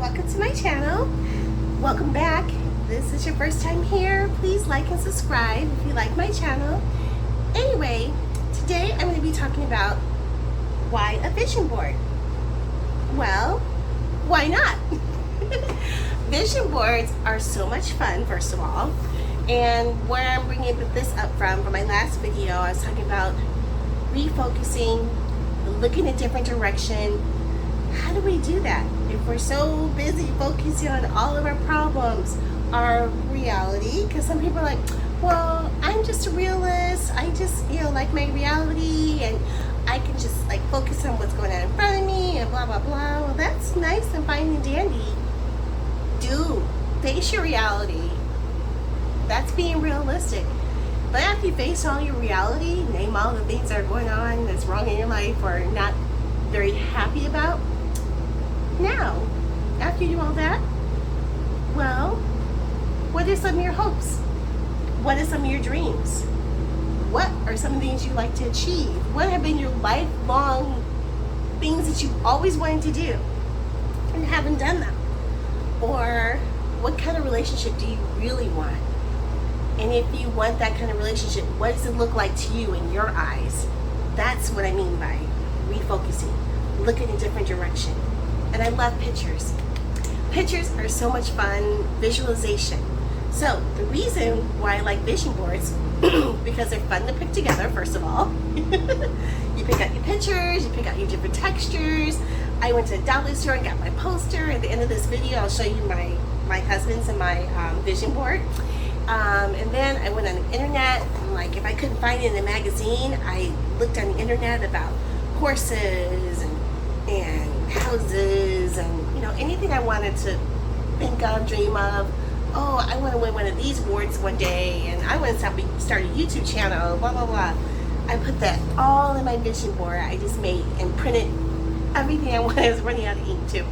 welcome to my channel. Welcome back. This is your first time here. Please like and subscribe if you like my channel. Anyway, today I'm going to be talking about why a vision board. Well, why not? Vision boards are so much fun, first of all. And where I'm bringing this up from my last video, I was talking about refocusing, looking a different direction. How do we do that? If we're so busy focusing on all of our problems, our reality, because some people are like, well, I'm just a realist. I just, like my reality, and I can just like focus on what's going on in front of me and blah, blah, blah. Well, that's nice and fine and dandy. Do face your reality. That's being realistic. But after you face all your reality, name all the things that are going on that's wrong in your life or not very happy about. Now, after you do all that, well, what are some of your hopes? What are some of your dreams? What are some of the things you like to achieve? What have been your lifelong things that you've always wanted to do and haven't done them? Or what kind of relationship do you really want? And if you want that kind of relationship, what does it look like to you in your eyes? That's what I mean by refocusing. Look in a different direction. And I love pictures. Pictures are so much fun. Visualization. So the reason why I like vision boards, because they're fun to pick together, first of all. You pick out your pictures, you pick out your different textures. I went to the dollar store and got my poster. At the end of this video, I'll show you my husband's and my vision board. And then I went on the internet, and like if I couldn't find it in a magazine, I looked on the internet about horses and houses and anything I wanted to think of, dream of. Oh, I want to win one of these awards one day, and I want to start a YouTube channel, blah blah blah. I put that all in my vision board. I just made and printed everything I wanted. I was running out of ink too.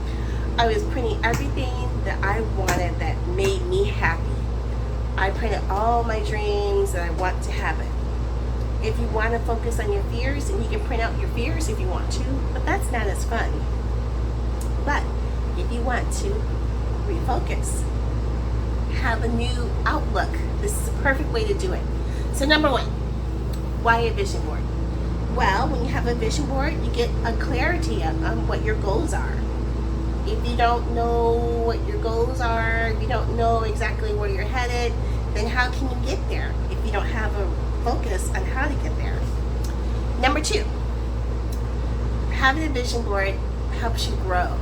I was printing everything that I wanted that made me happy. I printed all my dreams that I want to happen. If you want to focus on your fears, and you can print out your fears if you want to, but that's not as fun. But if you want to refocus, have a new outlook, this is a perfect way to do it. So number one, why a vision board? Well, when you have a vision board, you get a clarity on what your goals are. If you don't know what your goals are, if you don't know exactly where you're headed, then how can you get there if you don't have a focus on how to get there? Number two, having a vision board helps you grow.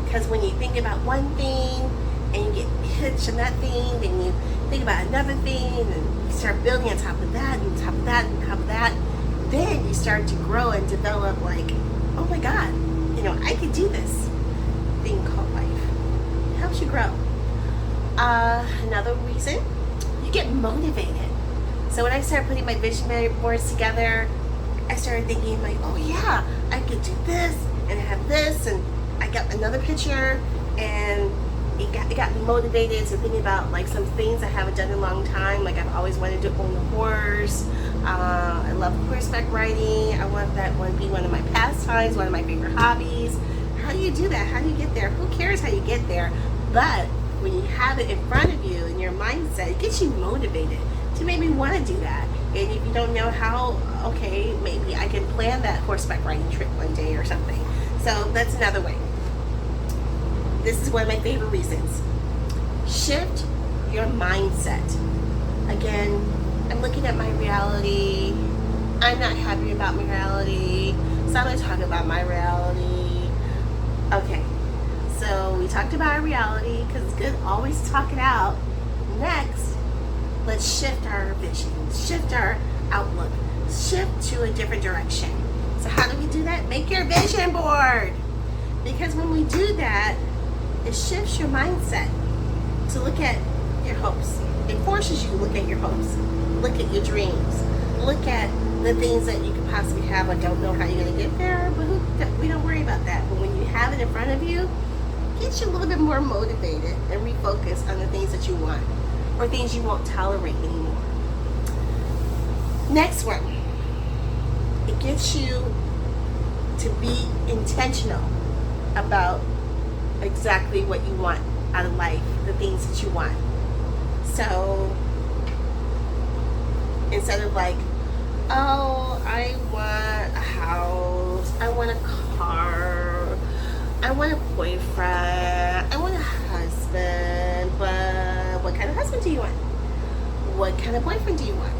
Because when you think about one thing and you get hitched on that thing, then you think about another thing, and you start building on top of that, and top of that, and top of that, then you start to grow and develop like, oh my God, I could do this thing called life. It helps you grow. Another reason, you get motivated. So when I started putting my vision boards together, I started thinking like, oh yeah, I could do this and have this, and I got another picture, and it got me motivated to thinking about like some things I haven't done in a long time. Like I've always wanted to own a horse. I love horseback riding. I want that one to be one of my pastimes, one of my favorite hobbies. How do you do that? How do you get there? Who cares how you get there? But when you have it in front of you in your mindset, it gets you motivated to maybe want to do that. And if you don't know how, okay, maybe I can plan that horseback riding trip one day or something. So that's another way. This is one of my favorite reasons. Shift your mindset. Again, I'm looking at my reality. I'm not happy about my reality, so I'm going to talk about my reality. Okay, so we talked about our reality because it's good always talk it out. Next, let's shift our vision, shift our outlook, shift to a different direction. So how do we do that? Make your vision board. Because when we do that, it shifts your mindset to look at your hopes. It forces you to look at your hopes, look at your dreams, look at the things that you could possibly have. I don't know how you're going to get there, but we don't worry about that. But when you have it in front of you, it gets you a little bit more motivated and refocus on the things that you want or things you won't tolerate anymore. Next one, it gets you to be intentional about exactly what you want out of life, the things that you want. So instead of like, oh, I want a house, I want a car, I want a boyfriend, I want a husband, but what kind of husband do you want? What kind of boyfriend do you want?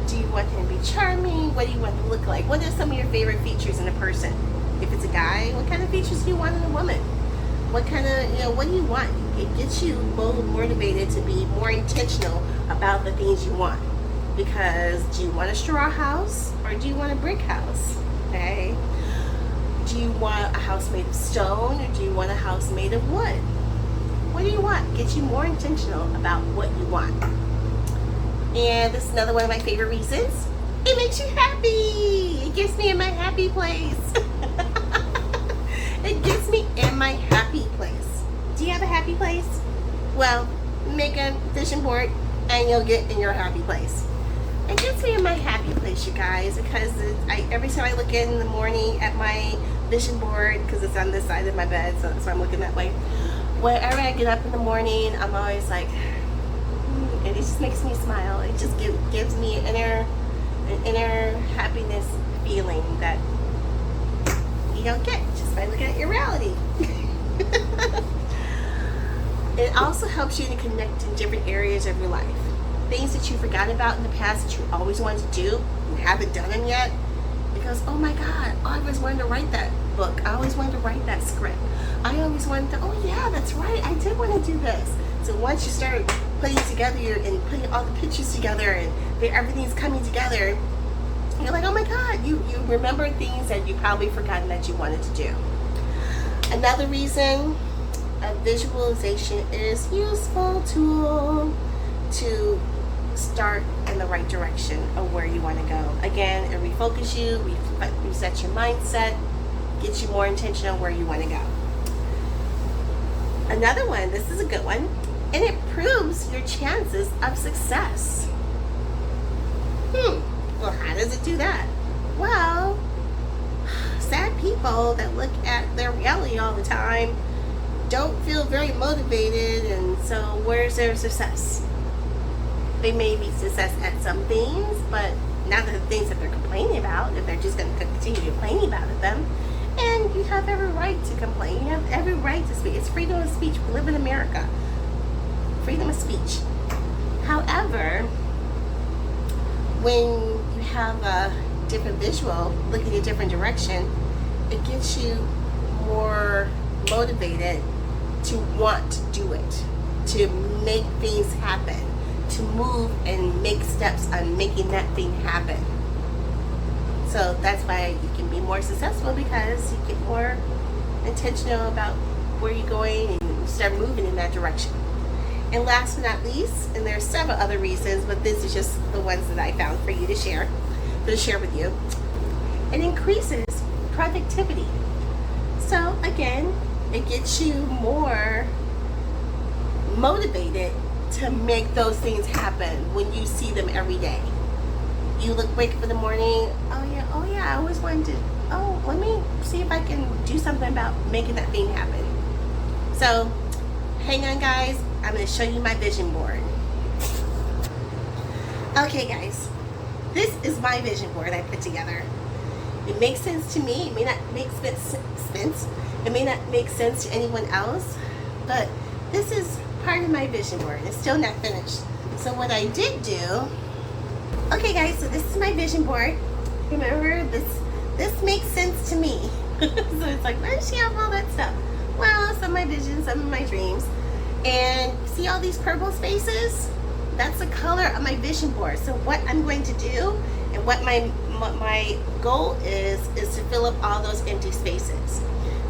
Do you want him to be charming? What do you want him to look like? What are some of your favorite features in a person? If it's a guy, what kind of features do you want in a woman? What kind of, what do you want? It gets you motivated to be more intentional about the things you want. Because do you want a straw house or do you want a brick house? Okay. Do you want a house made of stone or do you want a house made of wood? What do you want? Get you more intentional about what you want. And this is another one of my favorite reasons. It makes you happy. It gets me in my happy place. It gets me in my happy place. Do you have a happy place? Well, make a vision board and you'll get in your happy place. It gets me in my happy place, you guys, because every time I look in the morning at my vision board, because it's on this side of my bed, so that's why I'm looking that way. Whenever I get up in the morning, I'm always like, and it just makes me smile. It just gives me an inner happiness feeling that you don't get just by looking at your reality. It also helps you to connect in different areas of your life. Things that you forgot about in the past that you always wanted to do and haven't done them yet. Because, oh my God, I always wanted to write that book. I always wanted to write that script. I always wanted to, oh yeah, that's right, I did want to do this. So once you start putting together and putting all the pictures together and everything's coming together, you're like, oh my God, you remember things that you probably forgotten that you wanted to do. Another reason a visualization is a useful tool to start in the right direction of where you want to go. Again, it refocus you, reset your mindset, gets you more intentional where you want to go. Another one, this is a good one, and it improves your chances of success. Well, how does it do that? Well, sad people that look at their reality all the time don't feel very motivated, and so where's their success? They may be success at some things, but not the things that they're complaining about, if they're just going to continue complaining about them. And you have every right to complain. You have every right to speak. It's freedom of speech. We live in America. Freedom of speech. However, when you have a different visual, looking a different direction, it gets you more motivated to want to do it, to make things happen, to move and make steps on making that thing happen. So that's why you can be more successful, because you get more intentional about where you're going and you start moving in that direction. And last but not least, and there are several other reasons, but this is just the ones that I found for you to share with you. It increases productivity. So again, it gets you more motivated to make those things happen when you see them every day. You wake up in the morning, oh yeah, I always wanted to, let me see if I can do something about making that thing happen. So hang on, guys, I'm going to show you my vision board. Okay guys, this is my vision board I put together. It makes sense to me. It may not make sense. It may not make sense to anyone else, but this is part of my vision board. It's still not finished. So what I did do, okay guys, so this is my vision board. Remember, this makes sense to me. So it's like, why does she have all that stuff? Well, some of my visions, some of my dreams. And see all these purple spaces? That's the color of my vision board. So what I'm going to do, and what my goal is to fill up all those empty spaces.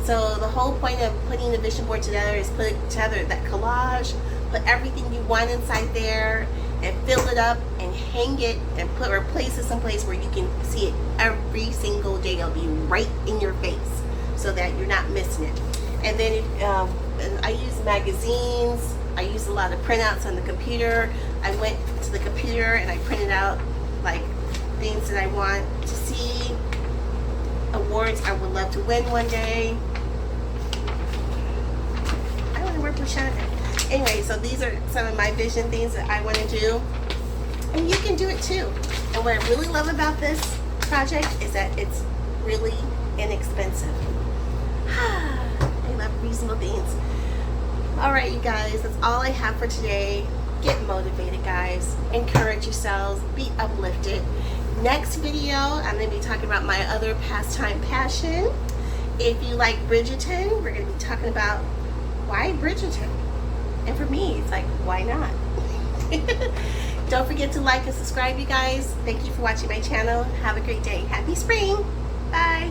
So the whole point of putting the vision board together is put together that collage, put everything you want inside there, and fill it up and hang it and place it someplace where you can see it every single day. It'll be right in your face so that you're not missing it. And then I use magazines. I use a lot of printouts on the computer. I went to the computer and I printed out like things that I want to see, awards I would love to win one day. Anyway, so these are some of my vision things that I want to do, and you can do it too. And what I really love about this project is that it's really inexpensive. I love reasonable things. Alright, you guys, that's all I have for today. Get motivated, guys. Encourage yourselves. Be uplifted. Next video, I'm going to be talking about my other pastime passion. If you like Bridgerton, we're going to be talking about why Bridgerton. And for me, it's like, why not? Don't forget to like and subscribe, you guys. Thank you for watching my channel. Have a great day. Happy spring. Bye.